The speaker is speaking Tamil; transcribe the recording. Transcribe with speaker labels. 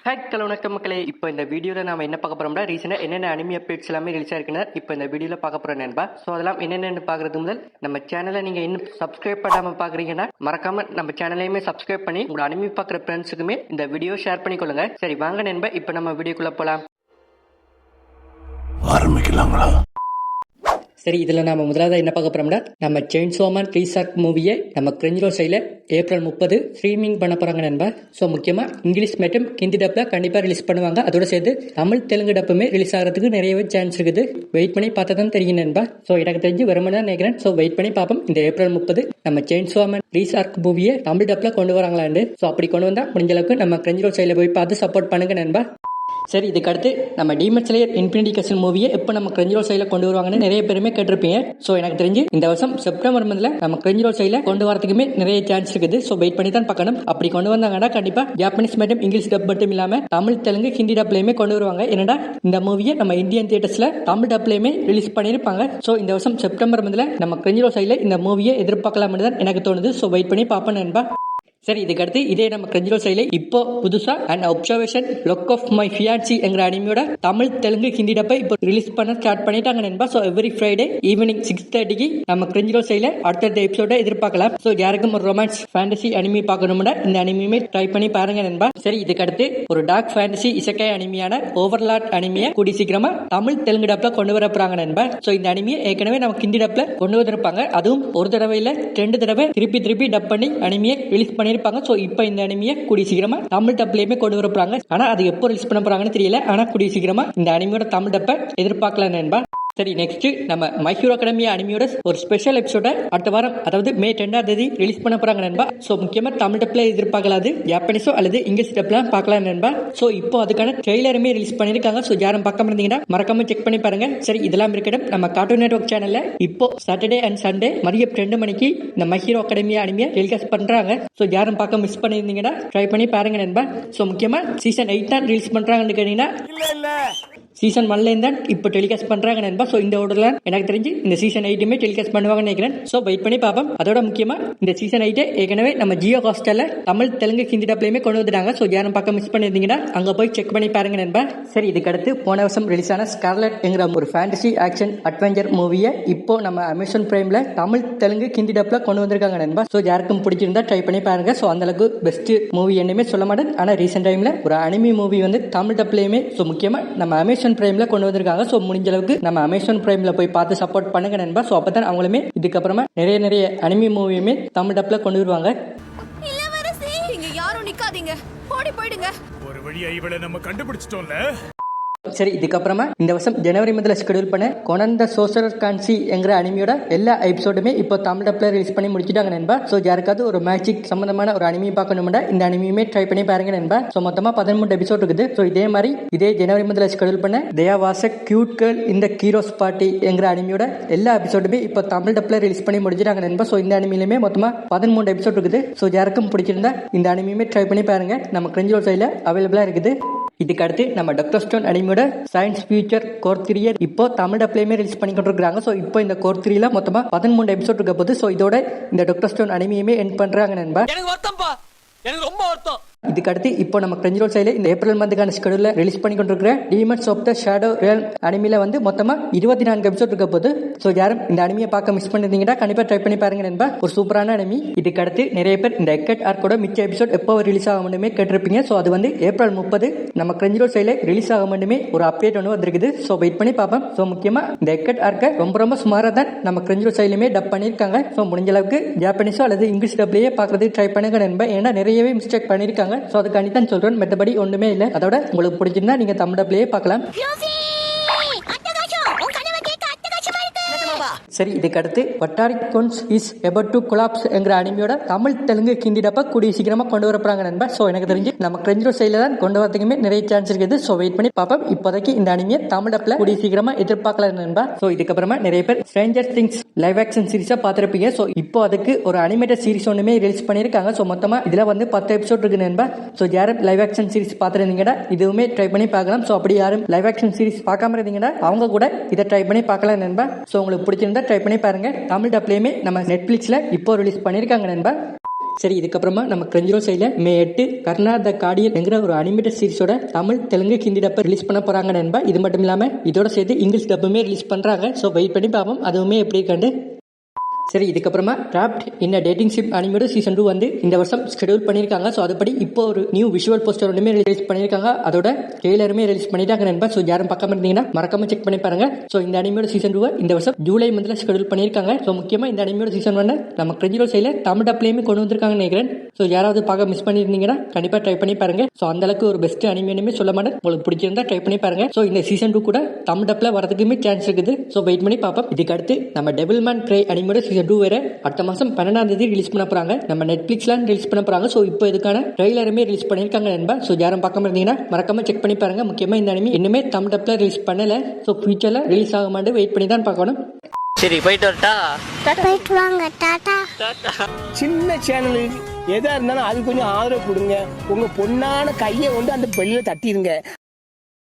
Speaker 1: ஹலோ வணக்கம் மக்களே. இப்போ இந்த வீடியோவில் நம்ம என்ன பார்க்க போகிறோம்னா ரீசெண்டாக என்னென்ன அனிமி அப்டேட்ஸ் எல்லாமே ரிலீஸ் ஆயிருக்குன்னு இப்போ இந்த வீடியோவில் பார்க்க போகிறோம் நண்பா. ஸோ அதெல்லாம் என்னென்னு பார்க்குறது முதல் நம்ம சேனலை நீங்கள் இன்னும் சப்ஸ்கிரைப் பண்ணாமல் பார்க்குறீங்கன்னா மறக்காமல் நம்ம சேனலையுமே சப்ஸ்கிரைப் பண்ணி உங்களோட அனிமி பார்க்குற ஃப்ரெண்ட்ஸுக்குமே இந்த வீடியோ ஷேர் பண்ணிக்கொள்ளுங்க. சரி வாங்க நண்பா, இப்போ நம்ம வீடியோக்குள்ளே போகலாம்.
Speaker 2: ஆரம்பிக்கலாங்களா?
Speaker 1: சரி, இதில் நம்ம முதலாவது என்ன பார்க்க போகிறோம்னா நம்ம செயின்சா மேன் ரீசார்ட் மூவியை நம்ம கிரன்ச்சிரோல் சைடில் ஏப்ரல் 30 ஸ்ட்ரீமிங் பண்ண போகிறாங்க நண்பா. ஸோ முக்கியமாக இங்கிலீஷ் மற்றும் ஹிந்தி டப்பில் கண்டிப்பாக ரிலீஸ் பண்ணுவாங்க. அதோட சேர்த்து தமிழ் தெலுங்கு டப்புமே ரிலீஸ் ஆகிறதுக்கு நிறையவே சான்ஸ் இருக்குது. வெயிட் பண்ணி பார்த்தா தான் தெரியும் நண்பா. ஸோ எனக்கு தெரிஞ்சு வருமானு தான் நினைக்கிறேன். ஸோ வெயிட் பண்ணி பார்ப்போம் இந்த ஏப்ரல் 30 நம்ம செயின்சா மேன் ரீசார்ட் மூவியை தமிழ் டப்பில் கொண்டு வராங்களாண்டு. ஸோ அப்படி கொண்டு வந்தால் முடிஞ்ச அளவுக்கு நம்ம கிரன்ச்சிரோல் சைடில் போய் பார்த்து சப்போர்ட் பண்ணுங்க நண்பா. சரி, இதுக்கடுத்து நம்ம டீமன் ஸ்லேயர் இன்ஃபினிட்டி கசன் மூவியை எப்போ நம்ம கிரன்ச்சிரோல் சைடில் கொண்டு வருவாங்கன்னு நிறைய பேருமே கேட்டிருப்பீங்க. ஸோ எனக்கு தெரிஞ்சு இந்த வருஷம் செப்டம்பர் மந்தில் நம்ம கிரன்ச்சிரோல் சைடில் கொண்டு வரதுக்குமே நிறைய சான்ஸ் இருக்குது. ஸோ வெயிட் பண்ணி தான் பார்க்கணும். அப்படி கொண்டு வந்தாங்கன்னா கண்டிப்பாக ஜாப்பனீஸ் மற்றும் இங்கிலீஷ் டப் மட்டும் இல்லாமல் தமிழ் தெலுங்கு ஹிந்தி டப்லையுமே கொண்டு வருவாங்க. ஏன்னா இந்த மூவியை நம்ம இந்தியன் தியேட்டர்ஸில் தமிழ் டப்லையுமே ரிலீஸ் பண்ணியிருப்பாங்க. ஸோ இந்த வருஷம் செப்டம்பர் மந்தில் நம்ம கிரன்ச்சிரோல் சைடில் இந்த மூவியை எதிர்பார்க்கலாம்னு தான் எனக்கு தோணுது. ஸோ வெயிட் பண்ணி பார்ப்பேன் நண்பா. சரி, இதுக்கடுத்து இதே நம்ம கிரன்ச்சிரோல் சைடில் இப்போ புதுசா and observation look of my fiancee என்கிற அனிமியோட தமிழ் தெலுங்கு ஹிந்தி டப்பை இப்போ ரிலீஸ் பண்ண ஸ்டார்ட் பண்ணிட்டாங்க நண்பா. ஸோ எவ்ரி ஃப்ரைடே ஈவினிங் 6:30 நம்ம கிரன்ச்சிரோல் சைடில் அடுத்தடுத்த எபிசோட எதிர்பார்க்கலாம். ஸோ யாருக்கும் ஒரு ரொமான்ஸ் ஃபேண்டசி அனிமி பார்க்கணும்னா இந்த அனிமியுமே ட்ரை பண்ணி பாருங்க நண்பா. சரி, இதுக்கடுத்து ஒரு டார்க் ஃபேண்டசி இசக்கை அனிமியான ஓவர்லாட் அனிமியை கூடி சீக்கிரமா தமிழ் தெலுங்கு டப்ல கொண்டு வர போறாங்க நண்பா. ஸோ இந்த அனிமியை ஏற்கனவே நம்ம ஹிந்தி டப்ல கொண்டு வந்திருப்பாங்க. அதுவும் ஒரு தடவை இல்ல 2 தடவை திருப்பி டப் பண்ணி அனிமியை ரிலீஸ் பண்ணி இருப்பாங்க. சோ இப்போ இந்த அனிமியை கூடிய சீக்கிரமா தமிழ் டப்லயுமே கொண்டு வர போறாங்க. ஆனா அது எப்போ ரிலீஸ் பண்ண போறாங்கன்னு தெரியல. ஆனா கூடிய சீக்கிரமா இந்த அனிமியோட தமிழ் டப்பை எதிர்பார்க்கலாம் நண்பா. சரி, நெக்ஸ்ட் நம்ம மை ஹீரோ அகாடமியா அனிமியோட ஒரு ஸ்பெஷல் எபிசோட அடுத்த வாரம், அதாவது மே 10 ரிலீஸ் பண்ண போறாங்க நண்பா. சோ முக்கியமா தமிழ் டப்ல எதிர்பார்க்கலாது, ஜாப்பனீஸோ அல்லது இங்கிலீஷ் டப்ல பார்க்கலாம் நண்பா. சோ இப்போ அதுக்கான ட்ரெய்லருமே ரிலீஸ் பண்ணிருக்காங்க. சோ யாரும் பார்க்காம இருந்தீங்கன்னா மறக்காம செக் பண்ணி பாருங்க. சரி, இதெல்லாம் இருக்கட்டும். நம்ம கார்ட்டூன் நெட்வொர்க் சேனல்ல இப்போ சாட்டர்டே அண்ட் சண்டே மதியம் 2 மணிக்கு இந்த மை ஹீரோ அகாடமியா அனிமியை டெலிகாஸ்ட் பண்றாங்க. சோ யாரும் பார்க்க மிஸ் பண்ணிருந்தீங்கன்னா ட்ரை பண்ணி பாருங்க நண்பா. சோ முக்கியமா சீசன் 8 தான் ரிலீஸ் பண்றாங்கன்னு கேட்டீங்கன்னா சீசன் 1ல தான் இப்போ டெலிகாஸ்ட் பண்றாங்க நண்பா. சோ இந்த ஆர்டர்ல எனக்கு தெரிஞ்சு இந்த சீசன் 8 டெலிகாஸ்ட் பண்ணுவாங்கன்னு நினைக்கிறேன். சோ வெயிட் பண்ணி பார்ப்போம். அதோட முக்கியமா இந்த சீசன் 8 ஏற்கனவே நம்ம ஜியோ ஹாட்ஸ்டார்ல தமிழ் தெலுங்கு ஹிந்தி டப்லயுமே கொண்டு வந்துட்டாங்க. சோ யாரும் பார்க்க மிஸ் பண்ணிருந்தீங்கன்னா அங்க போய் செக் பண்ணி பாருங்க நண்பா. சரி, இதுக்கடுத்து போன வருஷம் ரிலீஸ் ஆன ஸ்கார்லெட் என்கிற ஒரு ஃபேண்டசி ஆக்ஷன் அட்வென்ச்சர் மூவியை இப்போ நம்ம அமேசான் பிரைம்ல தமிழ் தெலுங்கு ஹிந்தி டப்ல கொண்டு வந்திருக்காங்க நண்பா. சோ யாருக்கும் பிடிச்சிருந்தா ட்ரை பண்ணி பாருங்க. சோ அந்த அளவுக்கு பெஸ்ட் மூவி என்னமே சொல்ல மாட்டேன். ஆனா ரீசெண்ட் டைம்ல ஒரு அனிமி மூவி வந்து தமிழ் டப்லயுமே சோ முக்கியமா நம்ம அமேசான் பிரைம்ல கொண்டு வந்திருக்காங்க. சோ முடிஞ்ச அளவுக்கு நம்ம அமேசான் பிரைம்ல போய் பார்த்து சப்போர்ட் பண்ணுங்க நண்பா. சோ அப்பதான் அவங்களுமே இதுக்கப்புறமா நிறைய அனிமி மூவியுமே தமிழ் டப்ல கொண்டு வருவாங்க.
Speaker 3: இளவரசி, இங்க யாரும் நிக்காதீங்க, ஓடி போயிடுங்க.
Speaker 2: ஒரு வழியா இவளை நம்ம கண்டுபிடிச்சிட்டோம்ல.
Speaker 1: சரி, இதுக்கப்புறமா இந்த வருஷம் ஜனவரி முதல்ல ஷெட்யூல் பண்ண கொனந்த சோசரர் கான்சி என்கிற அனிமியோட எல்லா எபிசோடுமே இப்போ தமிழ் டப்ல ரிலீஸ் பண்ணி முடிச்சிட்டாங்க நண்பா. சோ யாருக்காவது ஒரு மேஜிக் சம்பந்தமான ஒரு அனிமி பார்க்கணும்னா இந்த அனிமியுமே ட்ரை பண்ணி பாருங்க நண்பா. சோ மொத்தமா 13 எபிசோட் இருக்குது. சோ இதே மாதிரி இதே ஜனவரி முதல்ல ஷெட்யூல் பண்ண தேயா வாஸ் எ கியூட் கேர்ள் இந்த கீரோஸ் பார்ட்டி என்கிற அனிமியோட எல்லா எபிசோடுமே இப்போ தமிழ் டப்ல ரிலீஸ் பண்ணி முடிச்சிட்டாங்க நண்பா. சோ இந்த அனிமிலுமே மொத்தமா 13 எபிசோட் இருக்குது. சோ யாருக்கும் பிடிச்சிருந்தா இந்த அனிமியுமே ட்ரை பண்ணி பாருங்க. நம்ம கிரன்ச்சிரோல் சைடுல அவைலபிளா இருக்குது. இதுக்கு அடுத்து நம்ம டாக்டர் ஸ்டோன் அனிமியோட சயின்ஸ் ஃபியூச்சர் கோர் 3 இப்போ தமிழ் டப்லயுமே ரிலீஸ் பண்ணி கொண்டிருக்காங்க. ஸோ இப்போ இந்த கோர் 3ல மொத்தமா 13 எபிசோட் இருக்க போது. ஸோ இதோட இந்த டாக்டர் ஸ்டோன் அனிமியுமே எண்ட் பண்றாங்க நண்பா. எனக்கு ரொம்ப வருத்தம். இதுக்கு அடுத்து இப்போ நம்ம கிரன்ச்சிரோல் சைடுல இந்த ஏப்ரல் மந்த்துக்கான ஷெட்யூல்ல ரிலீஸ் பண்ணி கொண்டிருக்கிற டீமன்ஸ் ஆஃப் த ஷேடோ ரியல்ம் அனிமில வந்து மொத்தமா 24 எபிசோட் இருக்க போது. சோ யாரும் இந்த அனிமியை பார்க்க மிஸ் பண்ணிருந்தீங்கன்னா கண்டிப்பா ட்ரை பண்ணி பாருங்க நண்பா. ஒரு சூப்பரான அனிமி. இதுக்கு அடுத்து நிறைய பேர் இந்த எக்கட் ஆர்க்கோட மிச்ச எபிசோட் எப்போ ரிலீஸ் ஆகும்னு கேட்டிருப்பீங்க. சோ அது வந்து ஏப்ரல் 30 நம்ம கிரன்ச்சிரோல் சைடுல ரிலீஸ் ஆகும்னு ஒரு அப்டேட் ஒன்று வந்திருக்குது. சோ வெயிட் பண்ணி பார்ப்போம். சோ முக்கியமா இந்த எக்கட் ஆர்க்கை ரொம்ப சுமாரா தான் நம்ம கிரன்ச்சிரோல் சைடுலயுமே டப் பண்ணிருக்காங்க. சோ முடிஞ்ச அளவுக்கு ஜாப்பனீஸோ அல்லது இங்கிலீஷ் டப்லயே பாக்குறதுக்கு ட்ரை பண்ணுங்க நண்பா. ஏன்னா நிறையவே மிஸ்டேக் பண்ணிருக்காங்க. சோ அதுக்காண்டி தான் சொல்றேன், மற்றபடி ஒண்ணுமே இல்ல. அதோட உங்களுக்கு பிடிச்சிருந்தா நீங்க தமிழ் டப்லயே பார்க்கலாம். சரி, இதுக்கு அடுத்து Watari kun's is about to collapse என்கிற அனிமியோட தமிழ் தெலுங்கு ஹிந்தி டப்ப கூடிய சீக்கிரமா கொண்டு வர போறாங்க நண்பா. சோ எனக்கு தெரிஞ்சு நம்ம கிரன்ச்சிரோல் சைடுல தான் கொண்டு வரதுக்குமே நிறைய சான்ஸ் இருக்குது. சோ வெயிட் பண்ணி பார்ப்போம். இப்போதைக்கு இந்த அனிமியை தமிழ் டப்ல கூடிய சீக்கிரமா எதிர்பார்க்கலாம் நண்பா. சோ இதுக்கப்புறமா நிறைய பேர் ஸ்ட்ரேஞ்சர் திங்ஸ் லைவ் ஆக்ஷன் சீரிஸா பார்த்திருப்பீங்க. சோ இப்போ அதுக்கு ஒரு அனிமேட்டட் சீரிஸ் ஒண்ணுமே ரிலீஸ் பண்ணிருக்காங்க. சோ மொத்தமா இதுல வந்து 10 எபிசோட் இருக்கு நண்பா. சோ யாரும் லைவ் ஆக்ஷன் சீரிஸ் பார்த்திருந்தீங்கன்னா இதுவுமே ட்ரை பண்ணி பார்க்கலாம். சோ அப்படி யாரும் லைவ் ஆக்ஷன் சீரிஸ் பார்க்காம இருந்தீங்கன்னா அவங்க கூட இதை ட்ரை பண்ணி பார்க்கலாம் நண்பா. சோ உங்களுக்கு பிடிச்சிருந்தா ட்ரை பண்ணி பாருங்க. தமிழ் டப்லயுமே நம்ம நெட்ஃபிளிக்ஸ்ல இப்போ ரிலீஸ் பண்ணிருக்காங்க நண்பா. சரி, இதுக்கப்புறமா நம்ம கிரஞ்சிரோல் சைடில் மே 8 கர்ணா த கார்டியன் என்கிற ஒரு அனிமேட்டட் சீரிஸோட தமிழ், தெலுங்கு, ஹிந்தி டப்பை ரிலீஸ் பண்ண போறாங்க நண்பா. இது மட்டும் இல்லாம இதோட சேர்த்து இங்கிலீஷ் டப்புமே ரிலீஸ் பண்றாங்க. ஸோ வெயிட் பண்ணி பார்ப்போம் அதுவுமே எப்படி இருக்காண்டு. சரி, இதுக்கப்புறமா டிராப்ட் இன் டேட்டிங் ஷிப் அனிமேட் சீசன் 2 வந்து இந்த வருஷம் ஷெடியூல் பண்ணியிருக்காங்க. ஸோ அதுபடி இப்போ ஒரு நியூ விஷுவல் போஸ்டர் ஒன்றுமே ரிலீஸ் பண்ணியிருக்காங்க. அதோட ட்ரெய்லருமே ரிலீஸ் பண்ணிட்டாங்க நண்பா. ஸோ யாரும் பார்க்காம இருந்தீங்கன்னா மறக்காம செக் பண்ணி பாருங்க. ஸோ இந்த அனிமேட் சீசன் 2 இந்த வருஷம் ஜூலை மந்த்ல ஷெடியூல் பண்ணியிருக்காங்க. ஸோ முக்கியமாக இந்த அனிமேட் சீசன் 1 நம்ம கிரஞ்சிரோல் சைடில் தமிழ் டப்லேயுமே கொண்டு வந்திருக்காங்கன்னு நினைக்கிறேன். ஸோ யாராவது பார்க்க மிஸ் பண்ணியிருந்தீங்கன்னா கண்டிப்பாக ட்ரை பண்ணி பாருங்க. ஸோ அந்த அளவுக்கு ஒரு பெஸ்ட் அனிமேனுமே சொல்ல மாட்டேன். உங்களுக்கு பிடிச்சிருந்தா ட்ரை பண்ணி பாருங்க. ஸோ இந்த சீசன் 2 கூட தமிழ் டப்ல வரதுக்குமே சான்ஸ் இருக்குது. ஸோ வெயிட் பண்ணி பார்ப்போம். இதுக்கு அடுத்து நம்ம டெவில்மேன் கிரை அனிமேட் சீசன் 2 வேற அடுத்த மாசம் 12ஆம் தேதி ரிலீஸ் பண்ண போறாங்க. நம்ம நெட்ஃபிளிக்ஸ்ல ரிலீஸ் பண்ண போறாங்க. ஸோ இப்போ இதுக்கான ட்ரெய்லருமே ரிலீஸ் பண்ணியிருக்காங்க நண்பா. ஸோ யாரும் பார்க்காம இருந்தீங்கன்னா மறக்காம செக் பண்ணி பாருங்க. முக்கியமா இந்த அனிமே இன்னுமே தமிழ் டப்ல ரிலீஸ் பண்ணல. ஸோ ஃபியூச்சர்ல ரிலீஸ் ஆக மாட்டேன், வெயிட் பண்ணி தான் பார்க்கணும்.
Speaker 4: சரி, போயிட்டு வரட்டா?
Speaker 5: போயிட்டு வாங்க, டாடா.
Speaker 6: சின்ன சேனலுக்கு எதா இருந்தாலும் அது கொஞ்சம் ஆதரவு கொடுங்க. உங்க பொண்ணான கையை கொண்டு அந்த பெல்லில் தட்டிடுங்க.